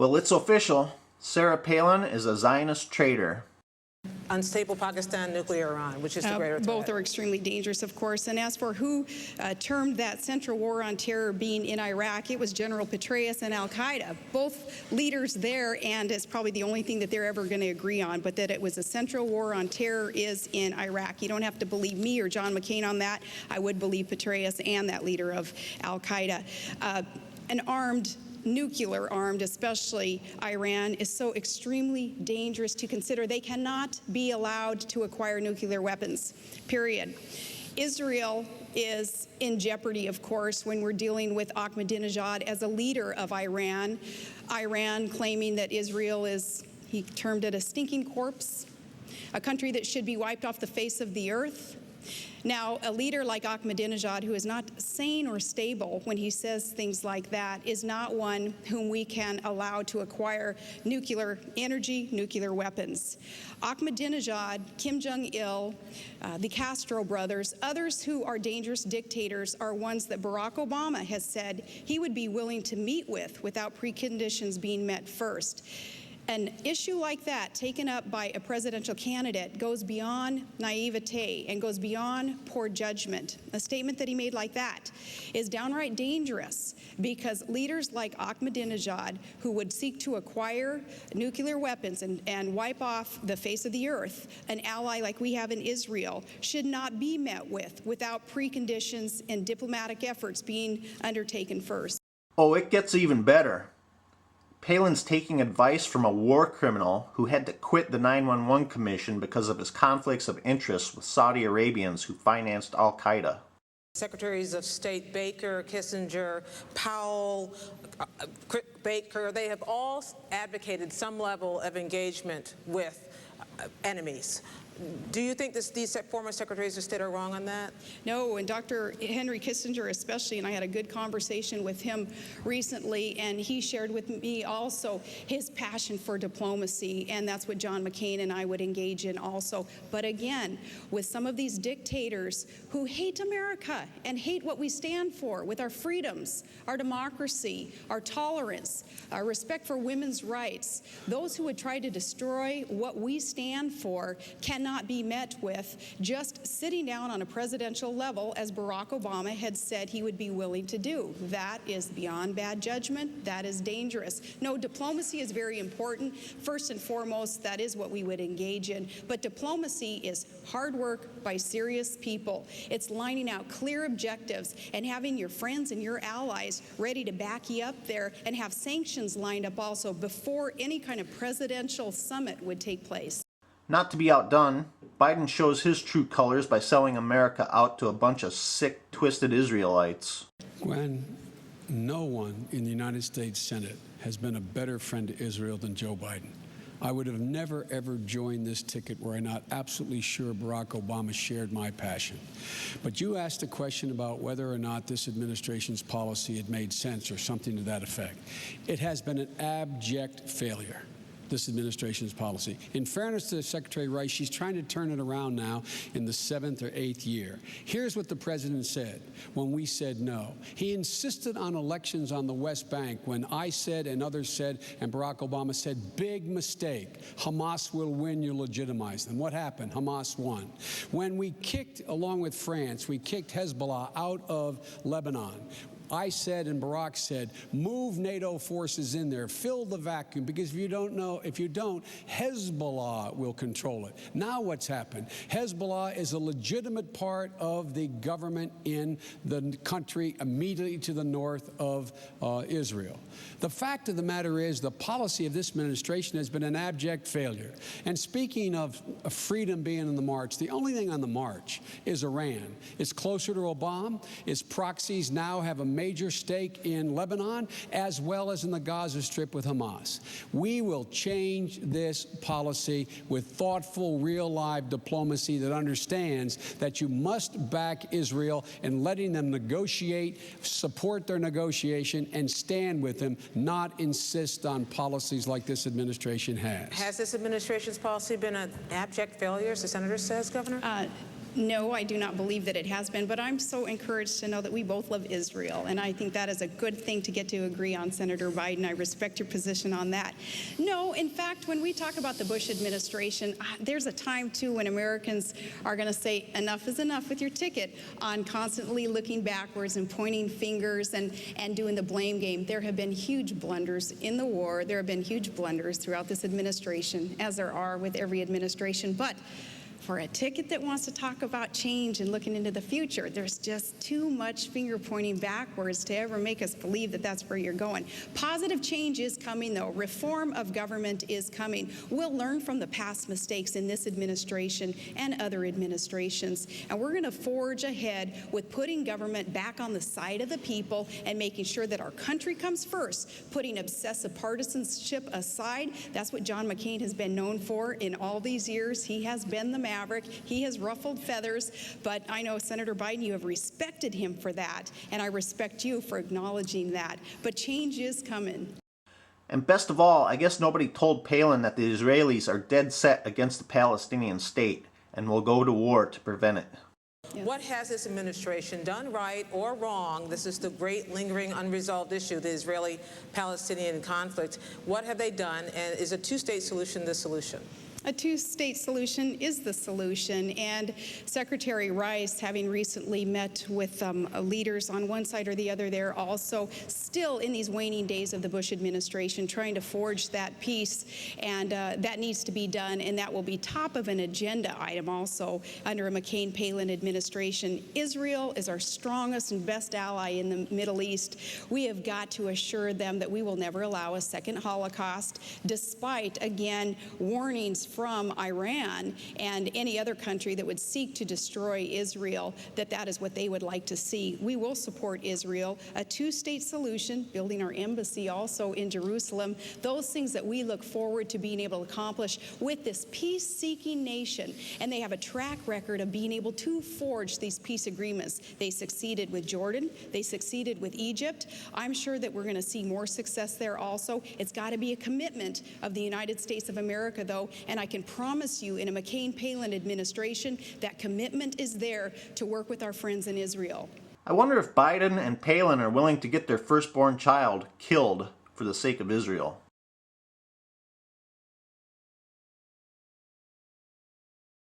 Well, it's official. Sarah Palin is a Zionist traitor. Unstable Pakistan, nuclear Iran, which is the greater threat? Both are extremely dangerous, of course. And as for who termed that central war on terror being in Iraq, it was General Petraeus and al-Qaeda, both leaders there, and it's probably the only thing that they're ever going to agree on, but that it was a central war on terror is in Iraq. You don't have to believe me or John McCain on that. I would believe Petraeus and that leader of al-Qaeda. An armed nuclear-armed, especially Iran, is so extremely dangerous to consider. They cannot be allowed to acquire nuclear weapons, period. Israel is in jeopardy, of course, when we're dealing with Ahmadinejad as a leader of Iran. Iran claiming that Israel is, he termed it a stinking corpse, a country that should be wiped off the face of the earth. Now, a leader like Ahmadinejad, who is not sane or stable when he says things like that, is not one whom we can allow to acquire nuclear energy, nuclear weapons. Ahmadinejad, Kim Jong-il, the Castro brothers, others who are dangerous dictators are ones that Barack Obama has said he would be willing to meet with without preconditions being met first. An issue like that taken up by a presidential candidate goes beyond naivete and goes beyond poor judgment. A statement that he made like that is downright dangerous because leaders like Ahmadinejad, who would seek to acquire nuclear weapons and wipe off the face of the earth, an ally like we have in Israel, should not be met with without preconditions and diplomatic efforts being undertaken first. Oh, it gets even better. Palin's taking advice from a war criminal who had to quit the 911 Commission because of his conflicts of interest with Saudi Arabians who financed al-Qaeda. Secretaries of State Baker, Kissinger, Powell, Baker, they have all advocated some level of engagement with enemies. Do you think these former secretaries of state are wrong on that? No, and Dr. Henry Kissinger especially, and I had a good conversation with him recently, and he shared with me also his passion for diplomacy, and that's what John McCain and I would engage in also. But again, with some of these dictators who hate America and hate what we stand for, with our freedoms, our democracy, our tolerance, our respect for women's rights, those who would try to destroy what we stand for cannot be met with just sitting down on a presidential level, as Barack Obama had said he would be willing to do. That is beyond bad judgment. That is dangerous. No, diplomacy is very important. First and foremost, that is what we would engage in. But diplomacy is hard work by serious people. It's lining out clear objectives and having your friends and your allies ready to back you up there and have sanctions lined up also before any kind of presidential summit would take place. Not to be outdone, Biden shows his true colors by selling America out to a bunch of sick, twisted Israelites. Gwen, no one in the United States Senate has been a better friend to Israel than Joe Biden. I would have never, ever joined this ticket were I not absolutely sure Barack Obama shared my passion. But you asked a question about whether or not this administration's policy had made sense or something to that effect. It has been an abject failure, this administration's policy. In fairness to Secretary Rice, she's trying to turn it around now in the 7th or 8th year. Here's what the president said when we said no. He insisted on elections on the West Bank when I said and others said and Barack Obama said, big mistake. Hamas will win, you legitimize them. What happened? Hamas won. When we kicked, along with France, we kicked Hezbollah out of Lebanon, I said and Barack said, move NATO forces in there, fill the vacuum, because if you don't, Hezbollah will control it. Now what's happened? Hezbollah is a legitimate part of the government in the country immediately to the north of Israel. The fact of the matter is the policy of this administration has been an abject failure. And speaking of freedom being on the march, the only thing on the march is Iran. It's closer to Obama. Its proxies now have a major stake in Lebanon as well as in the Gaza Strip with Hamas. We will change this policy with thoughtful, real live diplomacy that understands that you must back Israel in letting them negotiate, support their negotiation, and stand with them, not insist on policies like this administration has. Has this administration's policy been an abject failure, as the senator says, Governor? No, I do not believe that it has been, but I'm so encouraged to know that we both love Israel, and I think that is a good thing to get to agree on, Senator Biden. I respect your position on that. No, in fact, when we talk about the Bush administration, there's a time, too, when Americans are going to say enough is enough with your ticket on constantly looking backwards and pointing fingers and doing the blame game. There have been huge blunders in the war. There have been huge blunders throughout this administration, as there are with every administration, but for a ticket that wants to talk about change and looking into the future, there's just too much finger pointing backwards to ever make us believe that that's where you're going. Positive change is coming, though. Reform of government is coming. We'll learn from the past mistakes in this administration and other administrations, and we're going to forge ahead with putting government back on the side of the people and making sure that our country comes first, putting obsessive partisanship aside. That's what John McCain has been known for in all these years. He has been the maverick. He has ruffled feathers, but I know, Senator Biden, you have respected him for that, and I respect you for acknowledging that. But change is coming. And best of all, I guess nobody told Palin that the Israelis are dead set against the Palestinian state and will go to war to prevent it. Yes. What has this administration done right or wrong? This is the great lingering unresolved issue, the Israeli-Palestinian conflict. What have they done, and is a two-state solution the solution? A two-state solution is the solution, and Secretary Rice, having recently met with leaders on one side or the other there, also still in these waning days of the Bush administration, trying to forge that peace, and that needs to be done, and that will be top of an agenda item also under a McCain-Palin administration. Israel is our strongest and best ally in the Middle East. We have got to assure them that we will never allow a second Holocaust, despite, again, warnings from Iran and any other country that would seek to destroy Israel, that is what they would like to see. We will support Israel, a two-state solution, building our embassy also in Jerusalem, those things that we look forward to being able to accomplish with this peace-seeking nation. And they have a track record of being able to forge these peace agreements. They succeeded with Jordan. They succeeded with Egypt. I'm sure that we're going to see more success there also. It's got to be a commitment of the United States of America, though, and I can promise you in a McCain-Palin administration that commitment is there to work with our friends in Israel. I wonder if Biden and Palin are willing to get their firstborn child killed for the sake of Israel.